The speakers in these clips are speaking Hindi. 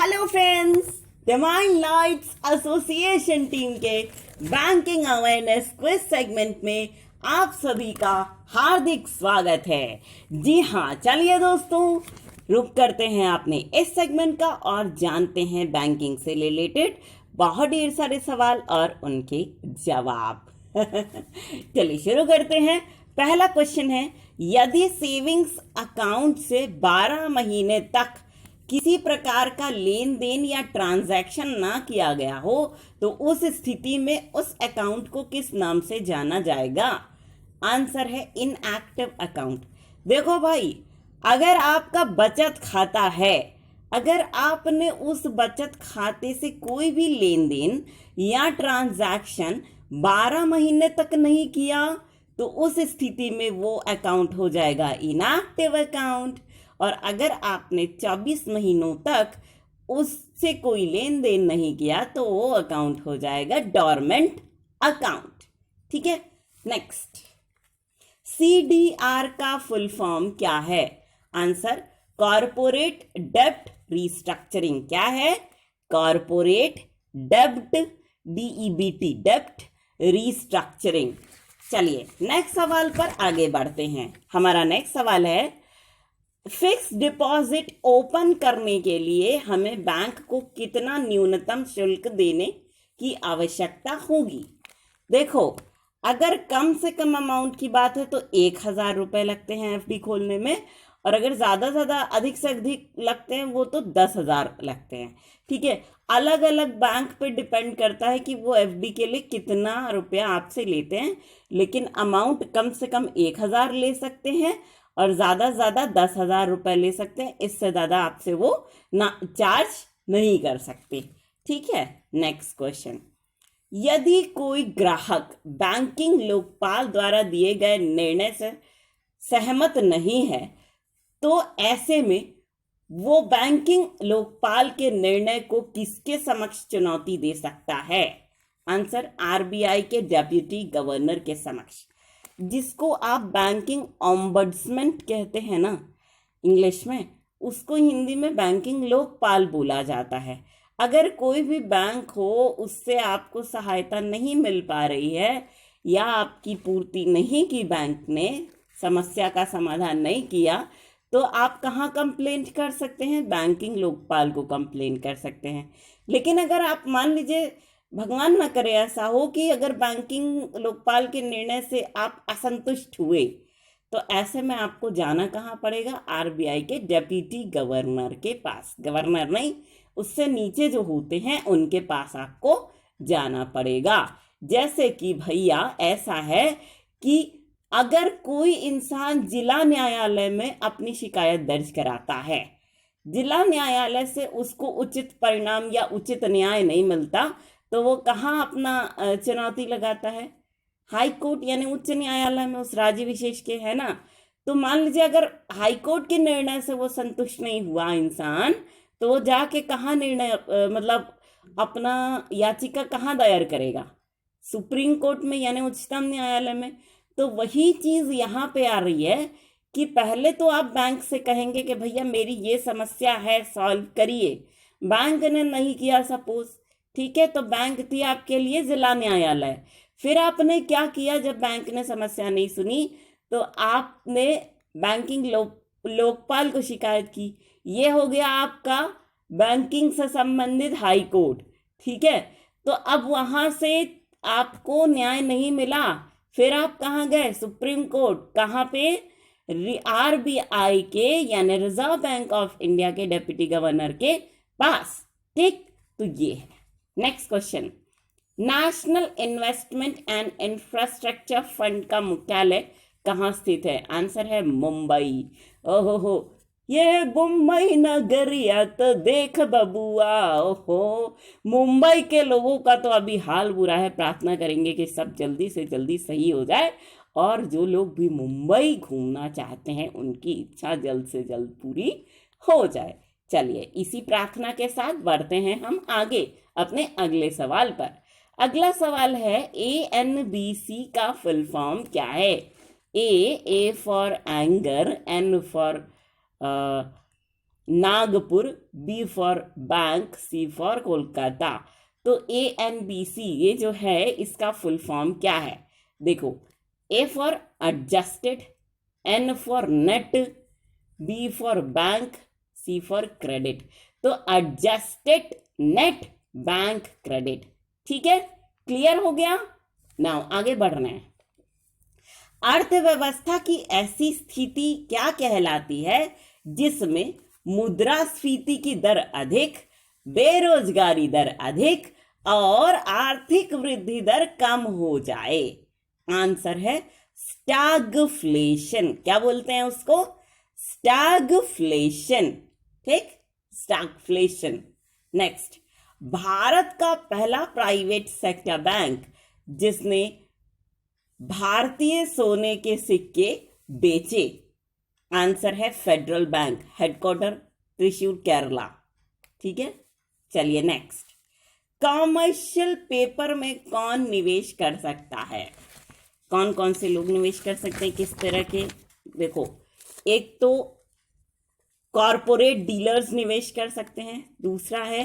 Hello friends, divine lights association team के बैंकिंग अवेयरनेस क्विज सेगमेंट में आप सभी का हार्दिक स्वागत है। जी हाँ, चलिए दोस्तों, रुक करते हैं आपने इस सेगमेंट का और जानते हैं बैंकिंग से रिलेटेड बहुत ढेर सारे सवाल और उनके जवाब। चलिए शुरू करते हैं। पहला क्वेश्चन है, यदि सेविंग्स अकाउंट से 12 महीने तक किसी प्रकार का लेन देन या ट्रांजैक्शन ना किया गया हो तो उस स्थिति में उस अकाउंट को किस नाम से जाना जाएगा? आंसर है इनएक्टिव अकाउंट। देखो भाई, अगर आपका बचत खाता है, अगर आपने उस बचत खाते से कोई भी लेन देन या ट्रांजैक्शन 12 महीने तक नहीं किया तो उस स्थिति में वो अकाउंट हो जाएगा इनएक्टिव अकाउंट। और अगर आपने 24 महीनों तक उससे कोई लेन देन नहीं किया तो वो अकाउंट हो जाएगा डोरमेंट अकाउंट। ठीक है, नेक्स्ट, सीडीआर का फुल फॉर्म क्या है? आंसर, कॉरपोरेट डेब्ट रिस्ट्रक्चरिंग। क्या है? कॉरपोरेट डेब्ट, डीईबीटी, डेब्ट रिस्ट्रक्चरिंग। चलिए नेक्स्ट सवाल पर आगे बढ़ते हैं। हमारा नेक्स्ट सवाल है, फिक्स डिपॉजिट ओपन करने के लिए हमें बैंक को कितना न्यूनतम शुल्क देने की आवश्यकता होगी? देखो, अगर कम से कम अमाउंट की बात है तो 1,000 रुपये लगते हैं एफडी खोलने में, और अगर ज़्यादा अधिक से अधिक लगते हैं वो तो 10,000 लगते हैं। ठीक है, अलग अलग बैंक पे डिपेंड करता है कि वो एफडी के लिए कितना रुपया आपसे लेते हैं, लेकिन अमाउंट कम से कम 1,000 ले सकते हैं और ज़्यादा 10,000 रुपये ले सकते हैं। इससे ज़्यादा आपसे वो ना चार्ज नहीं कर सकते। ठीक है, नेक्स्ट क्वेश्चन, यदि कोई ग्राहक बैंकिंग लोकपाल द्वारा दिए गए निर्णय से सहमत नहीं है तो ऐसे में वो बैंकिंग लोकपाल के निर्णय को किसके समक्ष चुनौती दे सकता है? आंसर, आरबीआई के डेप्यूटी गवर्नर के समक्ष, जिसको आप बैंकिंग ओम्बड्समैन कहते हैं ना इंग्लिश में, उसको हिंदी में बैंकिंग लोकपाल बोला जाता है। अगर कोई भी बैंक हो, उससे आपको सहायता नहीं मिल पा रही है या आपकी पूर्ति नहीं की, बैंक ने समस्या का समाधान नहीं किया, तो आप कहाँ कंप्लेंट कर सकते हैं? बैंकिंग लोकपाल को कंप्लेंट कर सकते हैं। लेकिन अगर आप मान लीजिए, भगवान ना करे ऐसा हो कि अगर बैंकिंग लोकपाल के निर्णय से आप असंतुष्ट हुए, तो ऐसे में आपको जाना कहाँ पड़ेगा? आरबीआई के डेप्यूटी गवर्नर के पास। गवर्नर नहीं, उससे नीचे जो होते हैं उनके पास आपको जाना पड़ेगा। जैसे कि भैया ऐसा है कि अगर कोई इंसान जिला न्यायालय में अपनी शिकायत दर्ज कराता है, जिला न्यायालय से उसको उचित परिणाम या उचित न्याय नहीं मिलता, तो वो कहाँ अपना चुनौती लगाता है? हाई कोर्ट, यानी उच्च न्यायालय में, उस राज्य विशेष के, है ना। तो मान लीजिए अगर हाई कोर्ट के निर्णय से वो संतुष्ट नहीं हुआ इंसान, तो वो जाके कहाँ निर्णय मतलब अपना याचिका कहाँ दायर करेगा? सुप्रीम कोर्ट में, यानी उच्चतम न्यायालय में। तो वही चीज़ यहाँ पे आ रही है कि पहले तो आप बैंक से कहेंगे कि भैया मेरी ये समस्या है, सॉल्व करिए। बैंक ने नहीं किया सपोज, ठीक है, तो बैंक थी आपके लिए जिला न्यायालय। फिर आपने क्या किया? जब बैंक ने समस्या नहीं सुनी तो आपने बैंकिंग लोकपाल को शिकायत की। ये हो गया आपका बैंकिंग से संबंधित हाई कोर्ट। ठीक है, तो अब वहाँ से आपको न्याय नहीं मिला, फिर आप कहाँ गए? Supreme court. कहाँ पे? आरबीआई के, यानी रिजर्व बैंक ऑफ इंडिया के डेप्यूटी गवर्नर के पास। ठीक, तो ये है। Next question, national investment and infrastructure fund का मुख्यालय कहाँ स्थित है? आंसर है मुंबई। ओहो, ये मुंबई नगरिया तो देख बबुआ। ओहो, मुंबई के लोगों का तो अभी हाल बुरा है। प्रार्थना करेंगे कि सब जल्दी से जल्दी सही हो जाए और जो लोग भी मुंबई घूमना चाहते हैं उनकी इच्छा जल्द से जल्द पूरी हो जाए। चलिए इसी प्रार्थना के साथ बढ़ते हैं हम आगे अपने अगले सवाल पर। अगला सवाल है, ANBC का फुल फॉर्म क्या है? A for anger, N for Nagpur, B for bank, C for Kolkata. तो ANBC ये जो है इसका फुल फॉर्म क्या है? देखो, A for adjusted, N for net, B for bank, C for credit. तो एडजस्टेड नेट बैंक क्रेडिट। ठीक है, क्लियर हो गया? नाउ आगे बढ़ रहे हैं। अर्थव्यवस्था की ऐसी स्थिति क्या कहलाती है जिसमें मुद्रास्फीति की दर अधिक, बेरोजगारी दर अधिक और आर्थिक वृद्धि दर कम हो जाए? आंसर है स्टैगफ्लेशन। क्या बोलते हैं उसको? स्टैगफ्लेशन। ठीक, स्टैगफ्लेशन। नेक्स्ट, भारत का पहला प्राइवेट सेक्टर बैंक जिसने भारतीय सोने के सिक्के बेचे? आंसर है federal bank, headquarter Thrissur, Kerala. ठीक है, चलिए नेक्स्ट। कॉमर्शियल पेपर में कौन निवेश कर सकता है? कौन कौन से लोग निवेश कर सकते हैं, किस तरह के? देखो, एक तो कॉरपोरेट डीलर्स निवेश कर सकते हैं, दूसरा है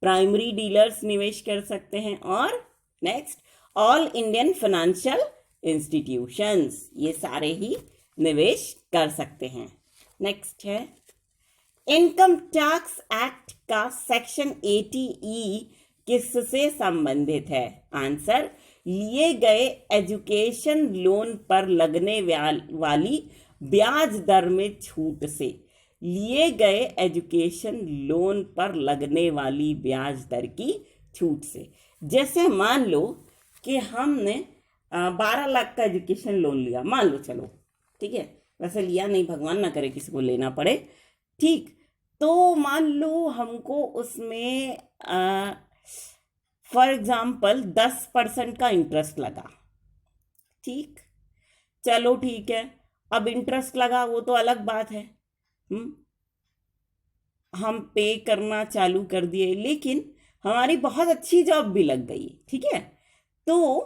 प्राइमरी डीलर्स निवेश कर सकते हैं, और next all Indian financial institutions, ये सारे ही निवेश कर सकते हैं। नेक्स्ट है, इनकम टैक्स एक्ट का सेक्शन 80E किससे संबंधित है? आंसर, लिए गए एजुकेशन लोन पर लगने वाली ब्याज दर में छूट से। लिए गए एजुकेशन लोन पर लगने वाली ब्याज दर की छूट से। जैसे मान लो कि हमने 12 लाख का एजुकेशन लोन लिया, मान लो, चलो ठीक है, वैसे लिया नहीं, भगवान ना करे किसी को लेना पड़े। ठीक, तो मान लो हमको उसमें फॉर एग्जाम्पल 10% का इंटरेस्ट लगा। ठीक, चलो ठीक है, अब इंटरेस्ट लगा वो तो अलग बात है, हम पे करना चालू कर दिए, लेकिन हमारी बहुत अच्छी जॉब भी लग गई। ठीक है, तो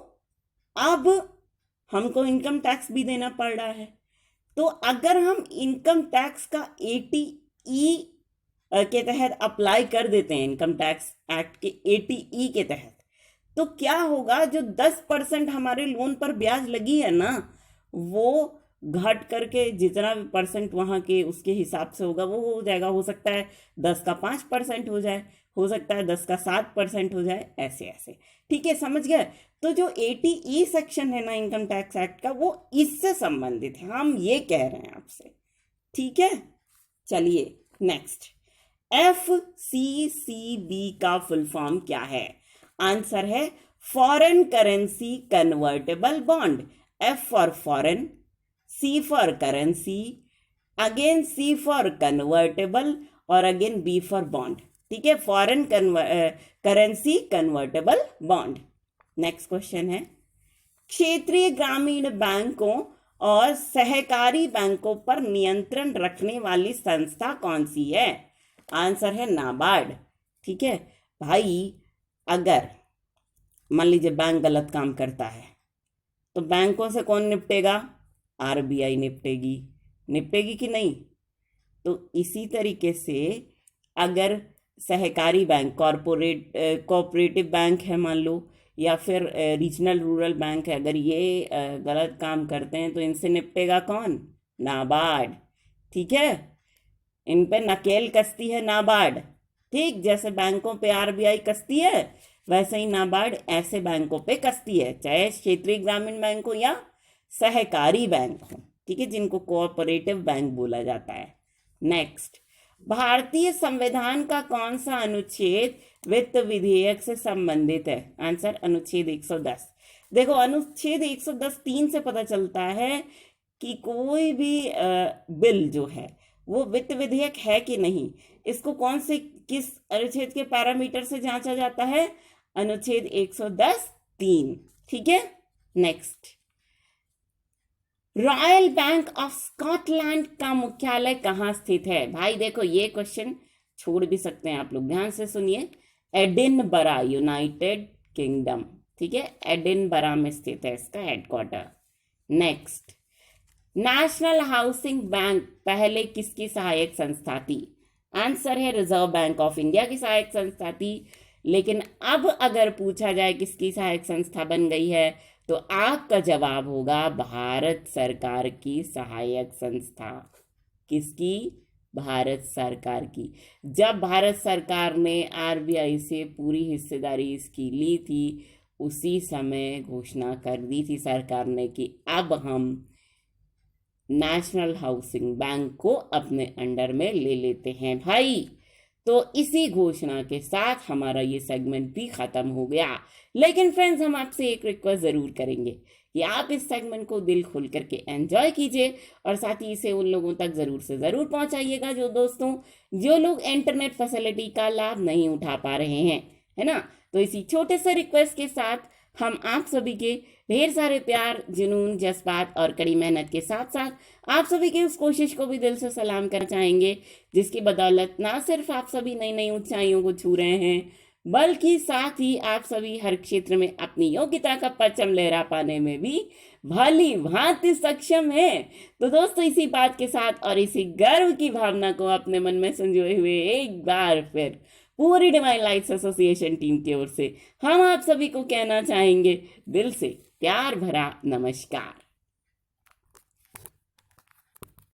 अब हमको इनकम टैक्स भी देना पड़ रहा है। तो अगर हम इनकम टैक्स का 80E के तहत अप्लाई कर देते हैं, इनकम टैक्स एक्ट के 80E के तहत, तो क्या होगा, जो 10% हमारे लोन पर ब्याज लगी है ना, वो घट करके जितना भी परसेंट वहाँ के उसके हिसाब से होगा वो हो जाएगा। हो सकता है 10 का 5% हो जाए, हो सकता है 10 का 7% हो जाए, ऐसे ऐसे। ठीक है, समझ गए? तो जो 80E सेक्शन है ना इनकम टैक्स एक्ट का, वो इससे संबंधित है, हम ये कह रहे हैं आपसे। ठीक है, चलिए नेक्स्ट। FCCB का फुल फॉर्म क्या है? आंसर है foreign currency convertible bond. F for foreign, C for currency, again C for convertible, और अगेन B फॉर बॉन्ड। ठीक है, foreign currency convertible bond. Next question है, क्षेत्रीय ग्रामीण बैंकों और सहकारी बैंकों पर नियंत्रण रखने वाली संस्था कौन सी है? आंसर है नाबार्ड। ठीक है भाई, अगर मान लीजिए बैंक गलत काम करता है तो बैंकों से कौन निपटेगा? RBI निपटेगी। निपटेगी कि नहीं? तो इसी तरीके से अगर सहकारी बैंक, कोऑपरेटिव बैंक है मान लो, या फिर रीजनल रूरल बैंक है, अगर ये गलत काम करते हैं तो इनसे निपटेगा कौन? नाबार्ड। ठीक है, इन पे नकेल कसती है नाबार्ड। ठीक, जैसे बैंकों पे RBI कसती है, वैसे ही नाबार्ड ऐसे बैंकों पे कसती है, चाहे क्षेत्रीय ग्रामीण बैंक हो या सहकारी बैंक हो। ठीक है, जिनको कोऑपरेटिव बैंक बोला जाता है। नेक्स्ट, भारतीय संविधान का कौन सा अनुच्छेद वित्त विधेयक से संबंधित है? आंसर, अनुच्छेद 110। देखो, अनुच्छेद 110 3 से पता चलता है कि कोई भी बिल जो है वो वित्त विधेयक है कि नहीं। इसको कौन से, किस अनुच्छेद के पैरामीटर से जांचा जाता है? अनुच्छेद 110 3। ठीक है, next, royal bank of Scotland का मुख्यालय कहाँ स्थित है? भाई देखो, ये क्वेश्चन छोड़ भी सकते हैं आप लोग, ध्यान से सुनिए। Edinburgh, United kingdom. ठीक है, एडिनबरा में स्थित है इसका headquarter. Next, national housing bank पहले किसकी सहायक संस्था थी? आंसर है रिजर्व बैंक ऑफ इंडिया की सहायक संस्था थी। लेकिन अब अगर पूछा जाए किसकी सहायक संस्था बन गई है, तो आपका जवाब होगा भारत सरकार की सहायक संस्था। किसकी? भारत सरकार की। जब भारत सरकार ने आरबीआई से पूरी हिस्सेदारी इसकी ली थी, उसी समय घोषणा कर दी थी सरकार ने कि अब हम नेशनल हाउसिंग बैंक को अपने अंडर में ले लेते हैं भाई। तो इसी घोषणा के साथ हमारा ये सेगमेंट भी खत्म हो गया। लेकिन फ्रेंड्स, हम आपसे एक रिक्वेस्ट जरूर करेंगे कि आप इस सेगमेंट को दिल खोल करके एंजॉय कीजिए और साथ ही इसे उन लोगों तक जरूर से जरूर पहुंचाइएगा जो लोग इंटरनेट फैसिलिटी का लाभ नहीं उठा पा रहे हैं, है ना। तो इसी छोटे से रिक्वेस्ट के साथ हम आप सभी के ढेर सारे प्यार, जुनून, जज्बात और कड़ी मेहनत के साथ साथ आप सभी की उस कोशिश को भी दिल से सलाम करना चाहेंगे, जिसकी बदौलत ना सिर्फ आप सभी नई नई ऊंचाइयों को छू रहे हैं, बल्कि साथ ही आप सभी हर क्षेत्र में अपनी योग्यता का परचम लहरा पाने में भी भली भांति सक्षम है। तो दोस्तों, इसी बात के साथ और इसी गर्व की भावना को अपने मन में संजोए हुए एक बार फिर पूरी डिवाइन लाइट्स एसोसिएशन टीम की ओर से हम आप सभी को कहना चाहेंगे दिल से प्यार भरा नमस्कार।